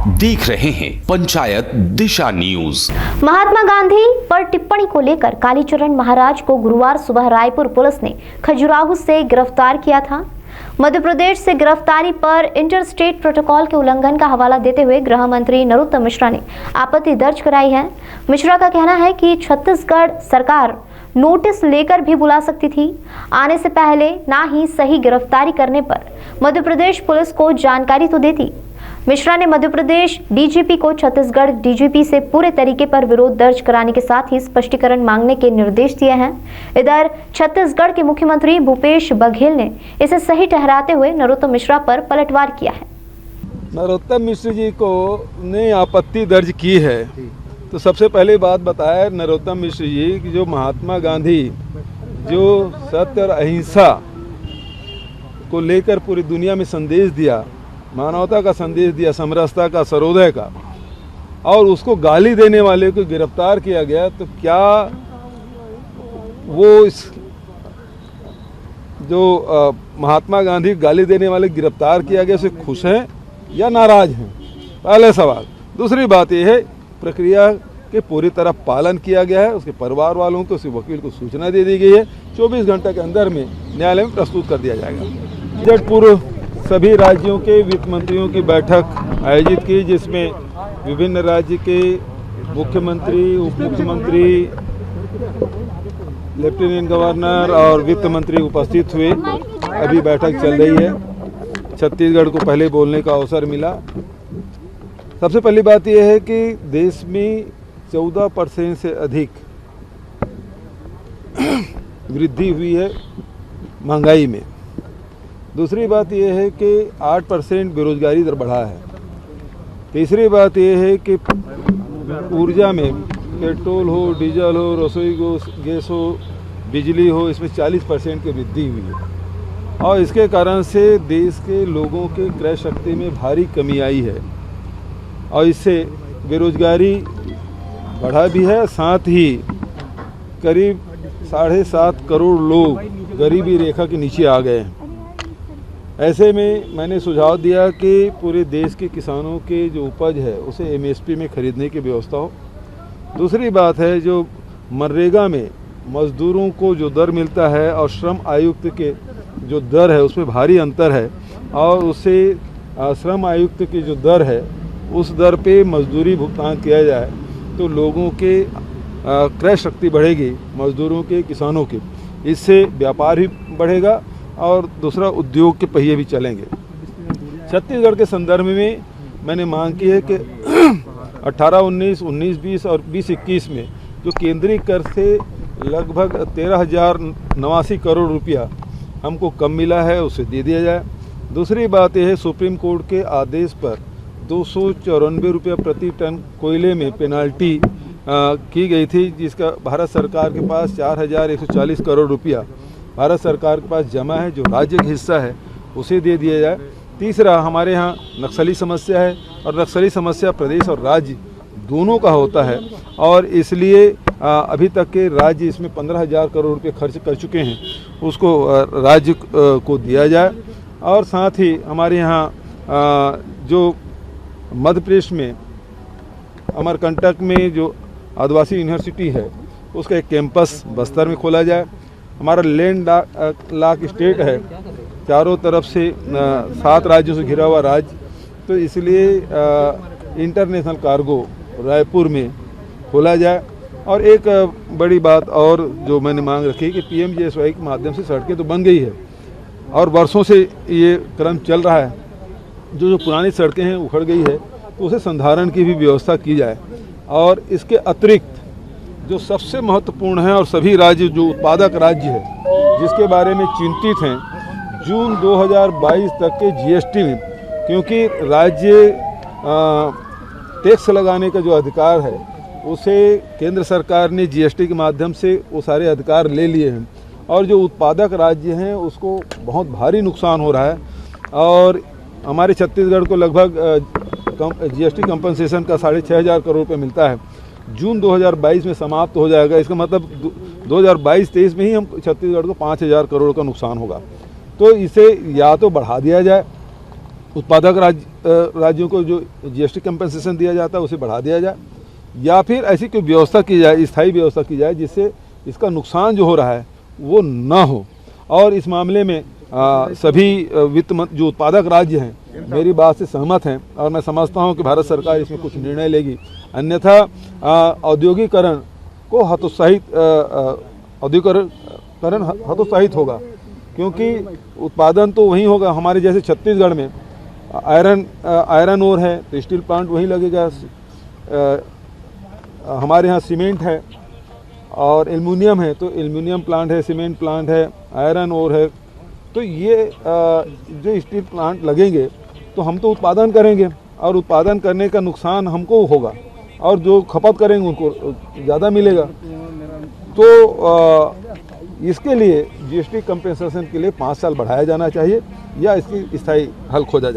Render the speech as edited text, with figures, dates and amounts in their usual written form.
देख रहे हैं पंचायत दिशा न्यूज। महात्मा गांधी पर टिप्पणी को लेकर कालीचरण महाराज को गुरुवार सुबह रायपुर पुलिस ने खजुराहो से गिरफ्तार किया था। मध्य प्रदेश से गिरफ्तारी पर इंटर स्टेट प्रोटोकॉल के उल्लंघन का हवाला देते हुए गृह मंत्री नरोत्तम मिश्रा ने आपत्ति दर्ज कराई है। मिश्रा का कहना है कि छत्तीसगढ़ सरकार नोटिस लेकर भी बुला सकती थी, आने से पहले ना ही सही गिरफ्तारी करने पर मध्य प्रदेश पुलिस को जानकारी तो देती। मिश्रा ने मध्य प्रदेश डीजीपी को छत्तीसगढ़ डीजीपी से पूरे तरीके पर विरोध दर्ज कराने के साथ ही स्पष्टीकरण मांगने के निर्देश दिए हैं। इधर छत्तीसगढ़ के मुख्यमंत्री भूपेश बघेल ने इसे सही ठहराते हुए नरोत्तम मिश्रा पर पलटवार किया है। नरोत्तम मिश्र जी को ने आपत्ति दर्ज की है, तो सबसे पहले बात बताया नरोत्तम मिश्र जी कि जो महात्मा गांधी जो सत्य और अहिंसा को लेकर पूरी दुनिया में संदेश दिया, मानवता का संदेश दिया, समरसता का, सर्वोदय का, और उसको गाली देने वाले को गिरफ्तार किया गया, तो क्या वो इस जो महात्मा गांधी गाली देने वाले गिरफ्तार किया गया उसे खुश हैं या नाराज हैं? पहले सवाल। दूसरी बात यह है प्रक्रिया के पूरी तरह पालन किया गया है, उसके परिवार वालों को, उसके वकील को सूचना दे दी गई है। 24 घंटे के अंदर में न्यायालय में प्रस्तुत कर दिया जाएगा। बजट पूर्व सभी राज्यों के वित्त मंत्रियों की बैठक आयोजित की, जिसमें विभिन्न राज्य के मुख्यमंत्री, उप मुख्यमंत्री, लेफ्टिनेंट गवर्नर और वित्त मंत्री उपस्थित हुए। अभी बैठक चल रही है। छत्तीसगढ़ को पहले बोलने का अवसर मिला। सबसे पहली बात यह है कि देश में 14% से अधिक वृद्धि हुई है महंगाई में। दूसरी बात यह है कि 8% बेरोजगारी दर बढ़ा है। तीसरी बात यह है कि ऊर्जा में पेट्रोल हो, डीजल हो, रसोई गैस हो, बिजली हो, इसमें 40% की वृद्धि हुई है और इसके कारण से देश के लोगों के क्रय शक्ति में भारी कमी आई है और इससे बेरोजगारी बढ़ा भी है। साथ ही करीब 7.5 करोड़ लोग गरीबी रेखा के नीचे आ गए हैं। ऐसे में मैंने सुझाव दिया कि पूरे देश के किसानों के जो उपज है उसे एमएसपी में खरीदने की व्यवस्था हो। दूसरी बात है जो मनरेगा में मजदूरों को जो दर मिलता है और श्रम आयुक्त के जो दर है उसमें भारी अंतर है और उससे श्रम आयुक्त की जो दर है उस दर पे मजदूरी भुगतान किया जाए तो लोगों के क्रय शक्ति बढ़ेगी, मजदूरों के, किसानों के। इससे व्यापार भी बढ़ेगा और दूसरा उद्योग के पहिए भी चलेंगे। छत्तीसगढ़ के संदर्भ में मैंने मांग की है कि 18-19, 19-20 और 20-21 में जो केंद्रीय कर से लगभग 13,089 करोड़ रुपया हमको कम मिला है उसे दे दिया जाए। दूसरी बात यह है सुप्रीम कोर्ट के आदेश पर 294 रुपये प्रति टन कोयले में पेनाल्टी की गई थी, जिसका भारत सरकार के पास 4,140 करोड़ रुपया भारत सरकार के पास जमा है, जो राज्य का हिस्सा है उसे दे दिया जाए। तीसरा, हमारे यहाँ नक्सली समस्या है और नक्सली समस्या प्रदेश और राज्य दोनों का होता है और इसलिए अभी तक के राज्य इसमें 15,000 करोड़ रुपये खर्च कर चुके हैं, उसको राज्य को दिया जाए। और साथ ही हमारे यहाँ जो मध्य प्रदेश में अमरकंटक में जो आदिवासी यूनिवर्सिटी है उसका एक कैंपस बस्तर में खोला जाए। हमारा लैंड लॉक स्टेट है, चारों तरफ से 7 राज्यों से घिरा हुआ राज्य, तो इसलिए इंटरनेशनल कार्गो रायपुर में खोला जाए। और एक बड़ी बात और जो मैंने मांग रखी कि PMGSY के माध्यम से सड़कें तो बन गई है और वर्षों से ये क्रम चल रहा है, जो पुरानी सड़कें हैं उखड़ गई है तो उसे संधारण की भी व्यवस्था की जाए। और इसके अतिरिक्त जो सबसे महत्वपूर्ण है और सभी राज्य जो उत्पादक राज्य है जिसके बारे में चिंतित हैं, जून 2022 तक के GST में, क्योंकि राज्य टैक्स लगाने का जो अधिकार है उसे केंद्र सरकार ने GST के माध्यम से वो सारे अधिकार ले लिए हैं और जो उत्पादक राज्य हैं उसको बहुत भारी नुकसान हो रहा है। और हमारे छत्तीसगढ़ को लगभग GST कंपनसेशन का 6,500 करोड़ रुपये मिलता है, जून 2022 में समाप्त हो जाएगा। इसका मतलब 2022-23 में ही हम छत्तीसगढ़ को 5,000 करोड़ का नुकसान होगा। तो इसे या तो बढ़ा दिया जाए, उत्पादक राज्यों को जो जीएसटी कंपनसेशन दिया जाता है उसे बढ़ा दिया जाए, या फिर ऐसी कोई व्यवस्था की जाए, स्थायी व्यवस्था की जाए जिससे इसका नुकसान जो हो रहा है वो ना हो। और इस मामले में सभी जो उत्पादक राज्य हैं मेरी बात से सहमत हैं और मैं समझता हूं कि भारत सरकार इसमें कुछ निर्णय लेगी, अन्यथा औद्योगिकरण को हतोत्साहित होगा, क्योंकि उत्पादन तो वहीं होगा। हमारे जैसे छत्तीसगढ़ में आयरन ओर है तो स्टील प्लांट वहीं लगेगा, हमारे यहाँ सीमेंट है और एल्युमिनियम है तो एल्युमिनियम प्लांट है, सीमेंट प्लांट है, आयरन ओर है, तो ये जो स्टील प्लांट लगेंगे तो हम तो उत्पादन करेंगे और उत्पादन करने का नुकसान हमको होगा और जो खपत करेंगे उनको ज़्यादा मिलेगा। तो इसके लिए जीएसटी कंपनसेशन के लिए 5 साल बढ़ाया जाना चाहिए या इसकी स्थायी हल खोजा जाए।